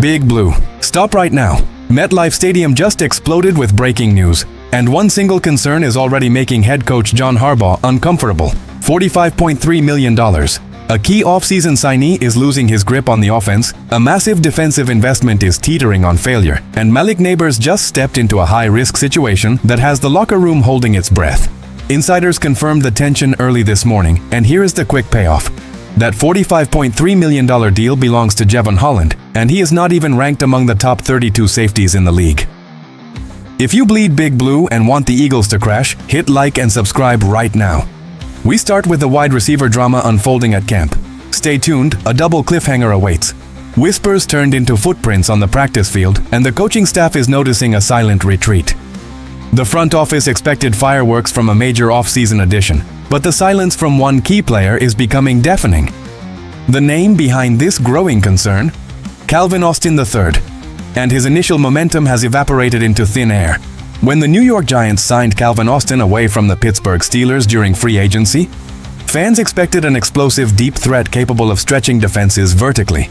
Big Blue, stop right now. MetLife Stadium just exploded with breaking news, and one single concern is already making head coach John Harbaugh uncomfortable. $45.3 million. A key offseason signee is losing his grip on the offense, a massive defensive investment is teetering on failure, and Malik Nabers just stepped into a high-risk situation that has the locker room holding its breath. Insiders confirmed the tension early this morning, and here is the quick payoff. That $45.3 million deal belongs to Jevon Holland, and he is not even ranked among the top 32 safeties in the league. If you bleed Big Blue and want the Eagles to crash, hit like and subscribe right now. We start with the wide receiver drama unfolding at camp. Stay tuned, a double cliffhanger awaits. Whispers turned into footprints on the practice field, and the coaching staff is noticing a silent retreat. The front office expected fireworks from a major off-season addition, but the silence from one key player is becoming deafening. The name behind this growing concern? Calvin Austin III. And his initial momentum has evaporated into thin air. When the New York Giants signed Calvin Austin away from the Pittsburgh Steelers during free agency, fans expected an explosive deep threat capable of stretching defenses vertically.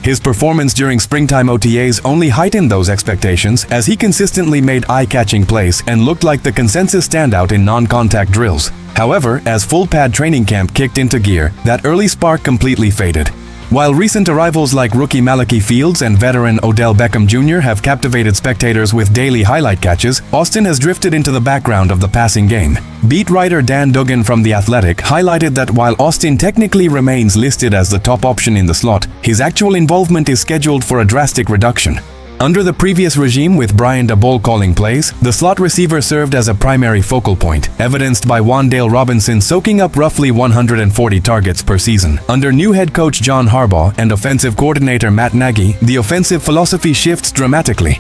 His performance during springtime OTAs only heightened those expectations as he consistently made eye-catching plays and looked like the consensus standout in non-contact drills. However, as full-pad training camp kicked into gear, that early spark completely faded. While recent arrivals like rookie Malachi Fields and veteran Odell Beckham Jr. have captivated spectators with daily highlight catches, Austin has drifted into the background of the passing game. Beat writer Dan Duggan from The Athletic highlighted that while Austin technically remains listed as the top option in the slot, his actual involvement is scheduled for a drastic reduction. Under the previous regime with Brian Daboll calling plays, the slot receiver served as a primary focal point, evidenced by Wan'Dale Robinson soaking up roughly 140 targets per season. Under new head coach John Harbaugh and offensive coordinator Matt Nagy, the offensive philosophy shifts dramatically.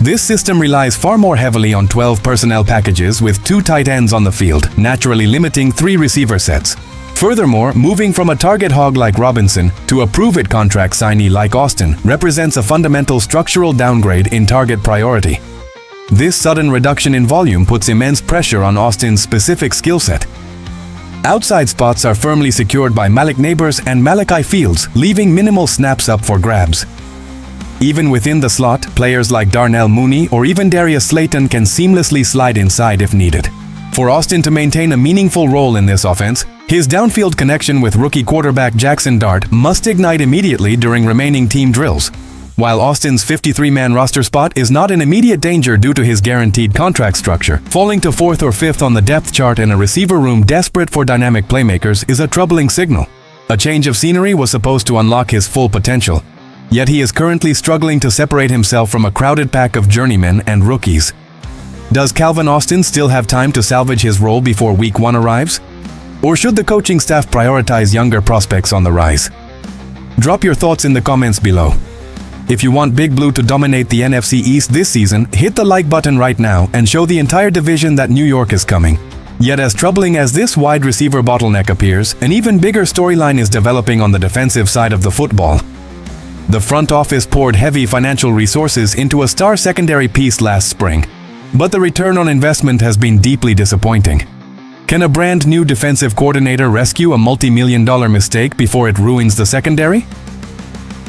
This system relies far more heavily on 12 personnel packages with 2 tight ends on the field, naturally limiting 3 receiver sets. Furthermore, moving from a target hog like Robinson to a prove-it contract signee like Austin represents a fundamental structural downgrade in target priority. This sudden reduction in volume puts immense pressure on Austin's specific skill set. Outside spots are firmly secured by Malik Nabers and Malachi Fields, leaving minimal snaps up for grabs. Even within the slot, players like Darnell Mooney or even Darius Slayton can seamlessly slide inside if needed. For Austin to maintain a meaningful role in this offense, his downfield connection with rookie quarterback Jackson Dart must ignite immediately during remaining team drills. While Austin's 53-man roster spot is not in immediate danger due to his guaranteed contract structure, falling to 4th or 5th on the depth chart in a receiver room desperate for dynamic playmakers is a troubling signal. A change of scenery was supposed to unlock his full potential, yet he is currently struggling to separate himself from a crowded pack of journeymen and rookies. Does Calvin Austin still have time to salvage his role before Week 1 arrives? Or should the coaching staff prioritize younger prospects on the rise? Drop your thoughts in the comments below. If you want Big Blue to dominate the NFC East this season, hit the like button right now and show the entire division that New York is coming. Yet as troubling as this wide receiver bottleneck appears, an even bigger storyline is developing on the defensive side of the football. The front office poured heavy financial resources into a star secondary piece last spring, but the return on investment has been deeply disappointing. Can a brand new defensive coordinator rescue a multi-million-dollar mistake before it ruins the secondary?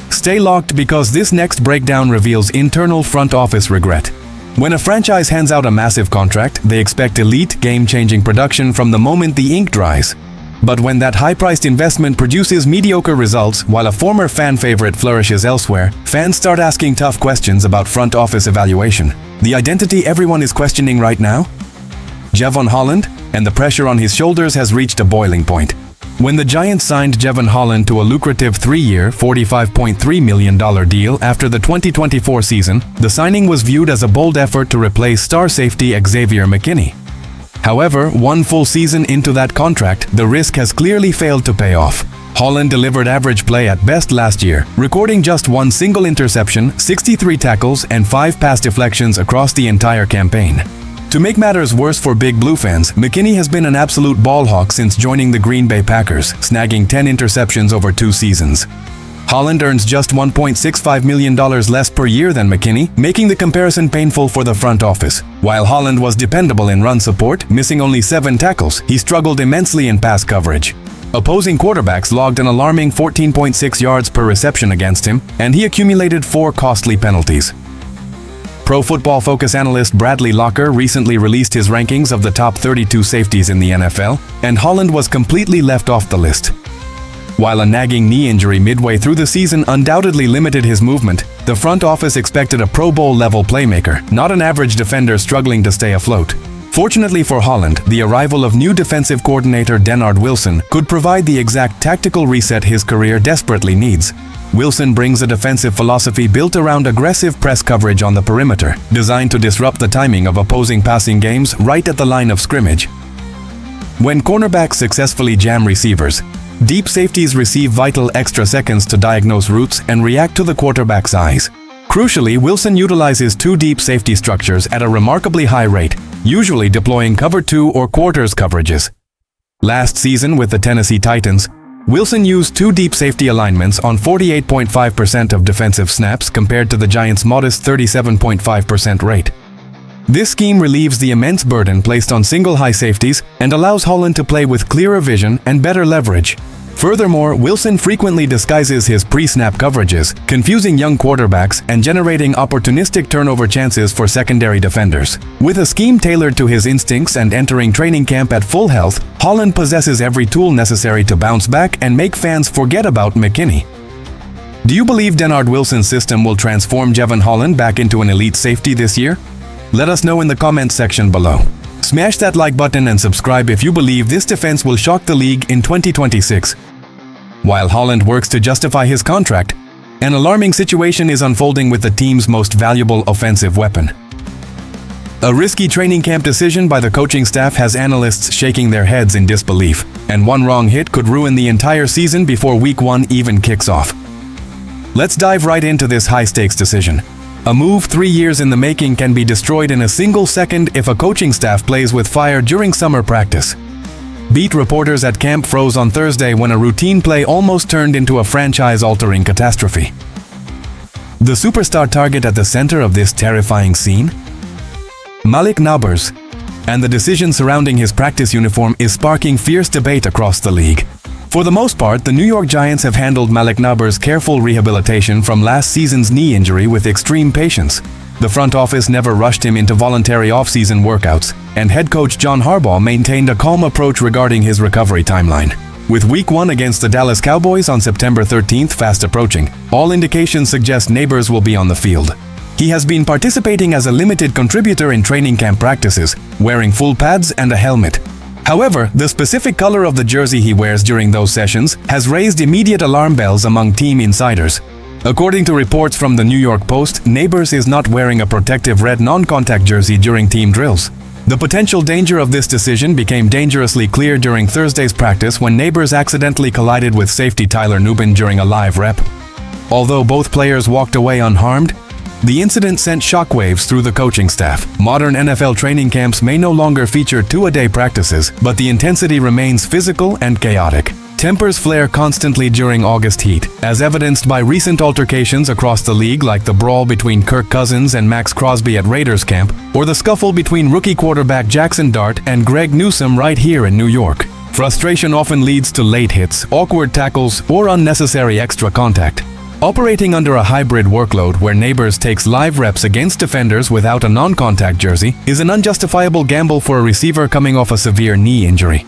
Stay locked because this next breakdown reveals internal front office regret. When a franchise hands out a massive contract, they expect elite, game-changing production from the moment the ink dries. But when that high-priced investment produces mediocre results while a former fan favorite flourishes elsewhere, fans start asking tough questions about front office evaluation. The identity everyone is questioning right now? Jevon Holland? And the pressure on his shoulders has reached a boiling point. When the Giants signed Jevon Holland to a lucrative 3-year, $45.3 million deal after the 2024 season, the signing was viewed as a bold effort to replace star safety Xavier McKinney. However, one full season into that contract, the risk has clearly failed to pay off. Holland delivered average play at best last year, recording just 1 single interception, 63 tackles, and 5 pass deflections across the entire campaign. To make matters worse for Big Blue fans, McKinney has been an absolute ballhawk since joining the Green Bay Packers, snagging 10 interceptions over 2 seasons. Holland earns just $1.65 million less per year than McKinney, making the comparison painful for the front office. While Holland was dependable in run support, missing only 7 tackles, he struggled immensely in pass coverage. Opposing quarterbacks logged an alarming 14.6 yards per reception against him, and he accumulated 4 costly penalties. Pro Football Focus analyst Bradley Locker recently released his rankings of the top 32 safeties in the NFL, and Holland was completely left off the list. While a nagging knee injury midway through the season undoubtedly limited his movement, the front office expected a Pro Bowl-level playmaker, not an average defender struggling to stay afloat. Fortunately for Holland, the arrival of new defensive coordinator Denard Wilson could provide the exact tactical reset his career desperately needs. Wilson brings a defensive philosophy built around aggressive press coverage on the perimeter, designed to disrupt the timing of opposing passing games right at the line of scrimmage. When cornerbacks successfully jam receivers, deep safeties receive vital extra seconds to diagnose routes and react to the quarterback's eyes. Crucially, Wilson utilizes 2 deep safety structures at a remarkably high rate, usually deploying cover 2 or quarters coverages. Last season with the Tennessee Titans, Wilson used 2 deep safety alignments on 48.5% of defensive snaps compared to the Giants' modest 37.5% rate. This scheme relieves the immense burden placed on single high safeties and allows Holland to play with clearer vision and better leverage. Furthermore, Wilson frequently disguises his pre-snap coverages, confusing young quarterbacks and generating opportunistic turnover chances for secondary defenders. With a scheme tailored to his instincts and entering training camp at full health, Holland possesses every tool necessary to bounce back and make fans forget about McKinney. Do you believe Denard Wilson's system will transform Jevon Holland back into an elite safety this year? Let us know in the comments section below. Smash that like button and subscribe if you believe this defense will shock the league in 2026. While Holland works to justify his contract, an alarming situation is unfolding with the team's most valuable offensive weapon. A risky training camp decision by the coaching staff has analysts shaking their heads in disbelief, and one wrong hit could ruin the entire season before Week 1 even kicks off. Let's dive right into this high-stakes decision. A move 3 years in the making can be destroyed in a single second if a coaching staff plays with fire during summer practice. Beat reporters at camp froze on Thursday when a routine play almost turned into a franchise-altering catastrophe. The superstar target at the center of this terrifying scene? Malik Nabers, and the decision surrounding his practice uniform is sparking fierce debate across the league. For the most part, the New York Giants have handled Malik Nabers' careful rehabilitation from last season's knee injury with extreme patience. The front office never rushed him into voluntary off-season workouts, and head coach John Harbaugh maintained a calm approach regarding his recovery timeline. With Week 1 against the Dallas Cowboys on September 13th fast approaching, all indications suggest Nabers will be on the field. He has been participating as a limited contributor in training camp practices, wearing full pads and a helmet. However, the specific color of the jersey he wears during those sessions has raised immediate alarm bells among team insiders. According to reports from the New York Post, Nabers is not wearing a protective red non-contact jersey during team drills. The potential danger of this decision became dangerously clear during Thursday's practice when Nabers accidentally collided with safety Tyler Nubin during a live rep. Although both players walked away unharmed, the incident sent shockwaves through the coaching staff. Modern NFL training camps may no longer feature 2-a-day practices, but the intensity remains physical and chaotic. Tempers flare constantly during August heat, as evidenced by recent altercations across the league like the brawl between Kirk Cousins and Max Crosby at Raiders camp, or the scuffle between rookie quarterback Jackson Dart and Greg Newsome right here in New York. Frustration often leads to late hits, awkward tackles, or unnecessary extra contact. Operating under a hybrid workload where Nabers takes live reps against defenders without a non-contact jersey is an unjustifiable gamble for a receiver coming off a severe knee injury.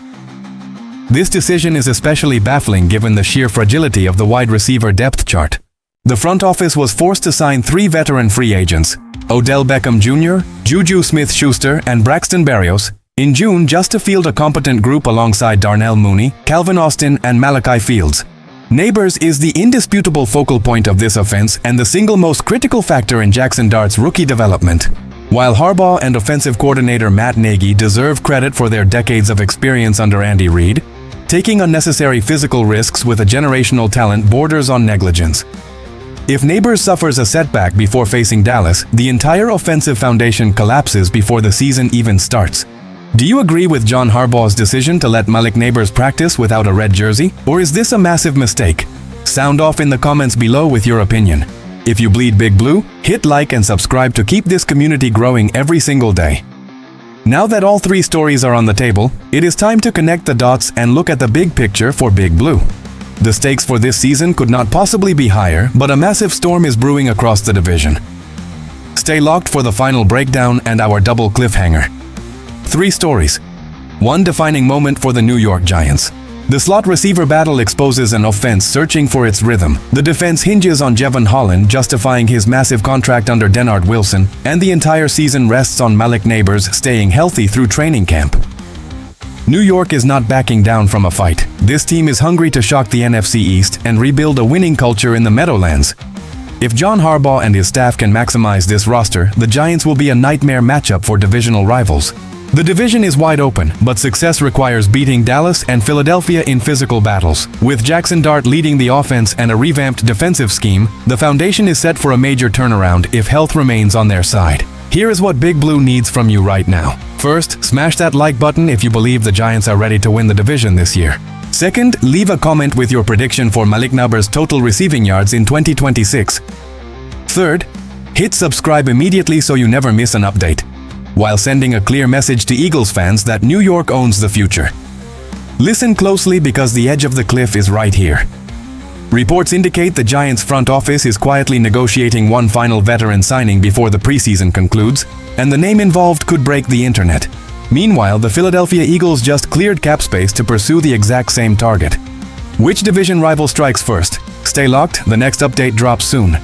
This decision is especially baffling given the sheer fragility of the wide receiver depth chart. The front office was forced to sign 3 veteran free agents, Odell Beckham Jr., Juju Smith-Schuster, and Braxton Berrios, in June just to field a competent group alongside Darnell Mooney, Calvin Austin, and Malachi Fields. Nabers is the indisputable focal point of this offense and the single most critical factor in Jackson Dart's rookie development. While Harbaugh and offensive coordinator Matt Nagy deserve credit for their decades of experience under Andy Reid, taking unnecessary physical risks with a generational talent borders on negligence. If Nabers suffers a setback before facing Dallas, the entire offensive foundation collapses before the season even starts. Do you agree with John Harbaugh's decision to let Malik Nabers practice without a red jersey, or is this a massive mistake? Sound off in the comments below with your opinion. If you bleed Big Blue, hit like and subscribe to keep this community growing every single day. Now that all three stories are on the table, it is time to connect the dots and look at the big picture for Big Blue. The stakes for this season could not possibly be higher, but a massive storm is brewing across the division. Stay locked for the final breakdown and our double cliffhanger. Three stories. One defining moment for the New York Giants. The slot receiver battle exposes an offense searching for its rhythm. The defense hinges on Jevon Holland justifying his massive contract under Denard Wilson, and the entire season rests on Malik Nabers staying healthy through training camp. New York is not backing down from a fight. This team is hungry to shock the NFC East and rebuild a winning culture in the Meadowlands. If John Harbaugh and his staff can maximize this roster, the Giants will be a nightmare matchup for divisional rivals. The division is wide open, but success requires beating Dallas and Philadelphia in physical battles. With Jackson Dart leading the offense and a revamped defensive scheme, the foundation is set for a major turnaround if health remains on their side. Here is what Big Blue needs from you right now. First, smash that like button if you believe the Giants are ready to win the division this year. Second, leave a comment with your prediction for Malik Nabers' total receiving yards in 2026. Third, hit subscribe immediately so you never miss an update, while sending a clear message to Eagles fans that New York owns the future. Listen closely because the edge of the cliff is right here. Reports indicate the Giants' front office is quietly negotiating one final veteran signing before the preseason concludes, and the name involved could break the internet. Meanwhile, the Philadelphia Eagles just cleared cap space to pursue the exact same target. Which division rival strikes first? Stay locked, the next update drops soon.